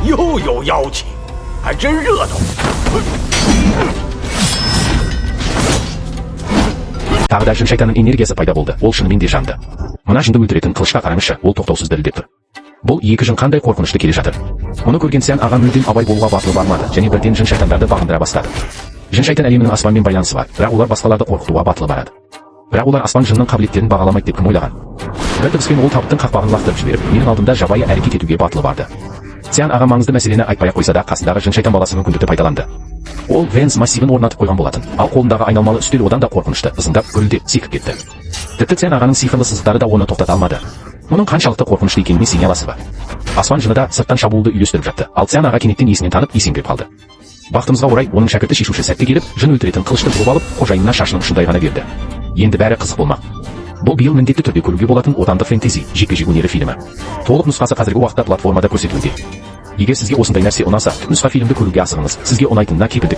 又有妖气，还真热闹。 Тағы да жын шайтанның энергиясы пайда болды. Ол шынымен де жанды. Мына жынды өлтіретін қылышқа қараңызшы, ол тоқтаусыз дірілдеп тұр. Бұл екі жын қандай қорқынышты келе жатыр. Мұны көрген Сян аға мүлдем абай болуға батылы бармады және бірден жын шайтандарды бағындыра бастады. Жын шайтан әлемінің аспанмен байланысы бар, бірақ олар басқаларды қорқытуға батылы барады. Бірақ олар аспан жынның қабілеттерін бағаламайды деп кім ойлаған? Бір дыбыспен ол табыттың қақпағын лақтырып жіберіп, менің алдымда жабайы әрекет етуге батылы барды. Сян аға маңызды мәселені айтпай-ақ қойса да, қасындағы жын шайтан баласы мүмкіндікті пайдаланды. Ол Венс массивін орнатып қойған болатын, ал қолындағы айналмалы үстел одан да қорқынышты, ызыңдап, гүрілдеп, секіріп кетті. Тіпті Сян ағаның сиқырлы сызықтары да оны тоқтата алмады. Мұның қаншалықты қорқынышты екеніне сене аласыз ба? Аспан жыны да сырттан шабуылды үйлестіріп жатты, ал Сян аға кенеттен есінен танып есеңгіреп қалды. Бақытымызға орай, оның шәкірті шешуші сәтте келіп, жын өлтіретін қылышты тұрып алып, қожайынына шашының ұшындай ғана берді. Енді бәрі қызық болмақ. Бұл биыл міндетті түрде көруге болатын отандық фэнтези, жекпе-жек өнері фильмі. Толық нұсқасы қазіргі уақытта платформада көрсетілуде. Егер сізге осындай нәрсе ұнаса, түпнұсқа фильмді көруге асығыңыз, сізге ұнайтынына кепілдік